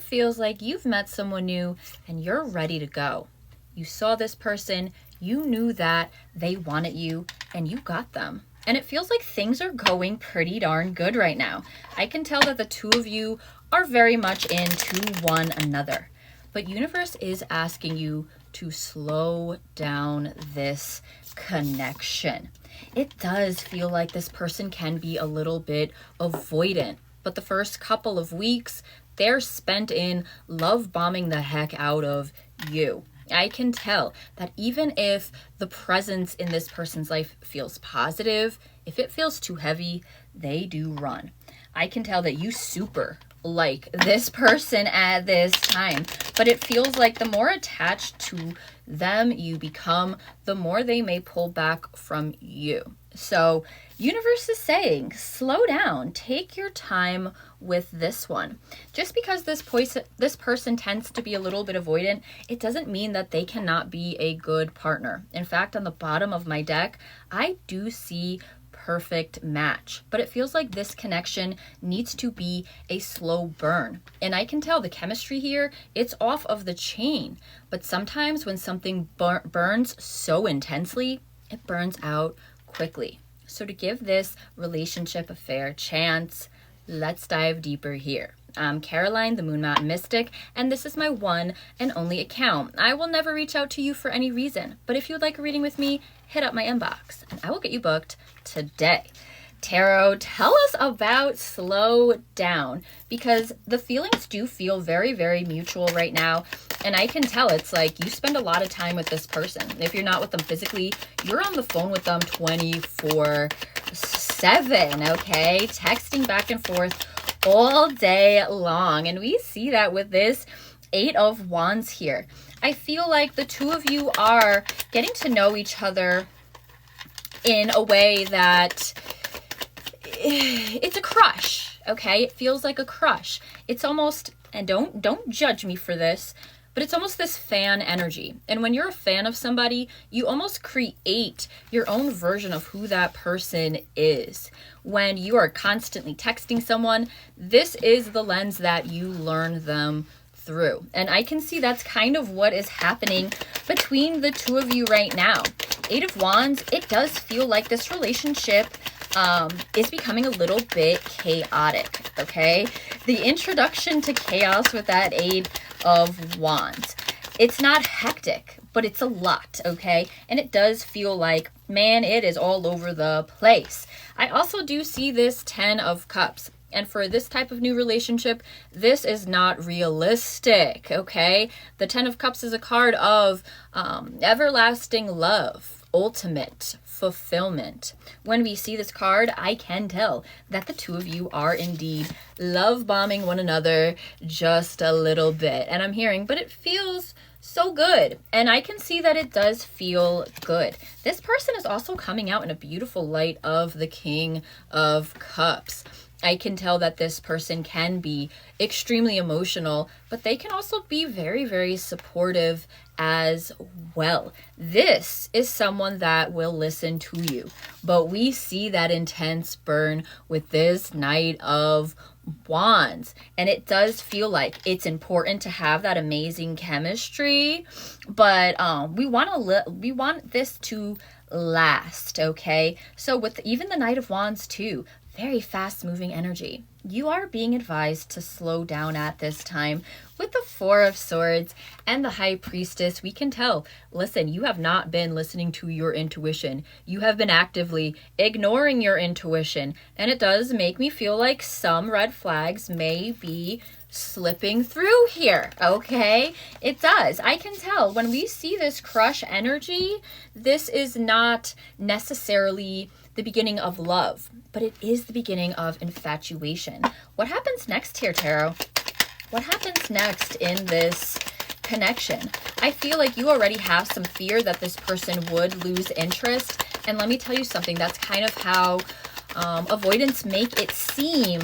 feels like you've met someone new and you're ready to go. You saw this person, you knew that they wanted you, and you got them. And it feels like things are going pretty darn good right now. I can tell that the two of you are very much into one another. But universe is asking you to slow down this connection. It does feel like this person can be a little bit avoidant, but the first couple of weeks, they're spent in love bombing the heck out of you. I can tell that even if the presence in this person's life feels positive, if it feels too heavy, they do run. I can tell that you super like this person at this time, but it feels like the more attached to them you become, the more they may pull back from you. So universe is saying, slow down, take your time with this one. Just because this person tends to be a little bit avoidant, it doesn't mean that they cannot be a good partner. In fact, on the bottom of my deck, I do see perfect match, but it feels like this connection needs to be a slow burn. And I can tell the chemistry here, it's off of the chain, but sometimes when something burns so intensely, it burns out quickly. So to give this relationship a fair chance, let's dive deeper here. I'm Caroline, the Moonmat Mystic, and this is my one and only account. I will never reach out to you for any reason, but if you would like a reading with me, hit up my inbox and I will get you booked today. Tarot, tell us about slow down, because the feelings do feel very, very mutual right now. And I can tell it's like you spend a lot of time with this person. If you're not with them physically, you're on the phone with them 24/7, okay? Texting back and forth all day long. And we see that with this 8 of Wands here. I feel like the two of you are getting to know each other in a way that it's a crush, okay? It feels like a crush. It's almost, and don't judge me for this, but it's almost this fan energy. And when you're a fan of somebody, you almost create your own version of who that person is. When you are constantly texting someone, this is the lens that you learn them through. And I can see that's kind of what is happening between the two of you right now. 8 of Wands, it does feel like this relationship is becoming a little bit chaotic, okay? The introduction to chaos with that 8 of Wands. It's not hectic, but it's a lot, okay? And it does feel like, man, it is all over the place. I also do see this 10 of Cups. And for this type of new relationship, this is not realistic, okay? The 10 of Cups is a card of everlasting love, ultimate fulfillment. When we see this card, I can tell that the two of you are indeed love bombing one another just a little bit. And I'm hearing, but it feels so good. And I can see that it does feel good. This person is also coming out in a beautiful light of the King of Cups. I can tell that this person can be extremely emotional, but they can also be very, very supportive as well. This is someone that will listen to you, but we see that intense burn with this Knight of Wands, and it does feel like it's important to have that amazing chemistry, but we want this to last, okay? So with even the Knight of Wands too, very fast moving energy. You are being advised to slow down at this time. With the 4 of Swords and the High Priestess, we can tell, listen, you have not been listening to your intuition. You have been actively ignoring your intuition. And it does make me feel like some red flags may be slipping through here, okay? It does. I can tell when we see this crush energy, this is not necessarily the beginning of love, but it is the beginning of infatuation. What happens next here, Tarot? What happens next in this connection? I feel like you already have some fear that this person would lose interest. And let me tell you something, that's kind of how avoidants make it seem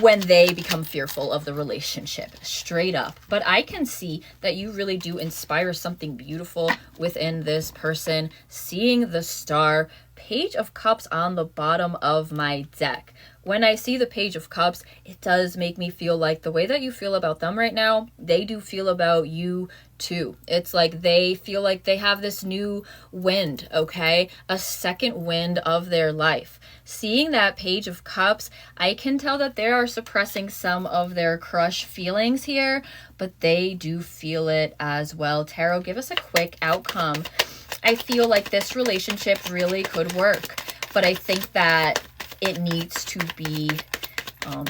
when they become fearful of the relationship, straight up. But I can see that you really do inspire something beautiful within this person. Seeing the Star, Page of Cups on the bottom of my deck. when I see the Page of Cups, it does make me feel like the way that you feel about them right now, they do feel about you too. It's like they feel like they have this new wind, okay? A second wind of their life. Seeing that Page of Cups, I can tell that they are suppressing some of their crush feelings here, but they do feel it as well. Tarot, give us a quick outcome. I feel like this relationship really could work, but I think that it needs to be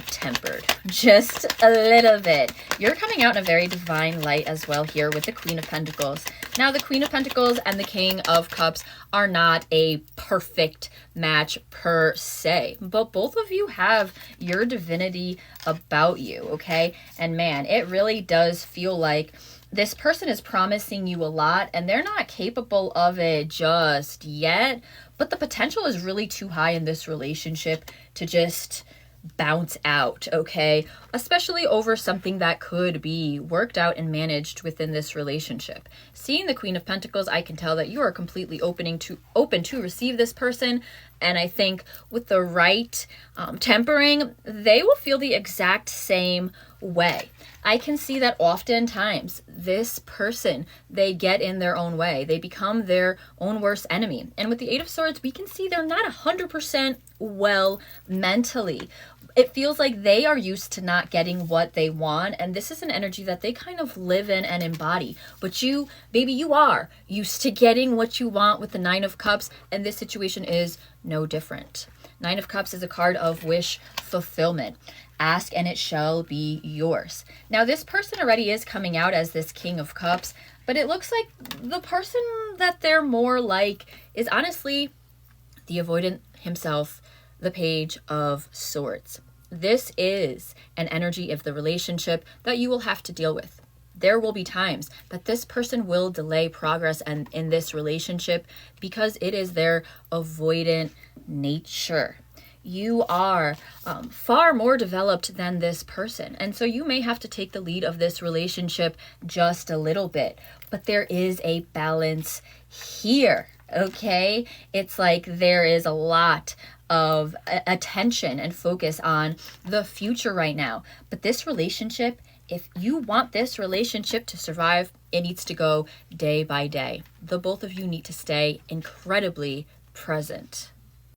tempered just a little bit. You're coming out in a very divine light as well here with the Queen of Pentacles. Now, the Queen of Pentacles and the King of Cups are not a perfect match per se, but both of you have your divinity about you, okay? And man, it really does feel like this person is promising you a lot and they're not capable of it just yet, but the potential is really too high in this relationship to just bounce out, okay? Especially over something that could be worked out and managed within this relationship. Seeing the Queen of Pentacles, I can tell that you are completely open to receive this person, and I think with the right tempering, they will feel the exact same way. I can see that oftentimes this person, they get in their own way. They become their own worst enemy. And with the Eight of Swords, we can see they're not 100% well mentally. It feels like they are used to not getting what they want, and this is an energy that they kind of live in and embody. But you, baby, you are used to getting what you want with the Nine of Cups, and this situation is no different. Nine of Cups is a card of wish fulfillment. Ask and it shall be yours. Now, this person already is coming out as this King of Cups, but it looks like the person that they're more like is honestly the avoidant himself, the Page of Swords. This is an energy of the relationship that you will have to deal with. There will be times that this person will delay progress and in this relationship because it is their avoidant nature. You are far more developed than this person, and so you may have to take the lead of this relationship just a little bit, but there is a balance here, okay? It's like there is a lot of attention and focus on the future right now, but this relationship, if you want this relationship to survive, it needs to go day by day. The both of you need to stay incredibly present.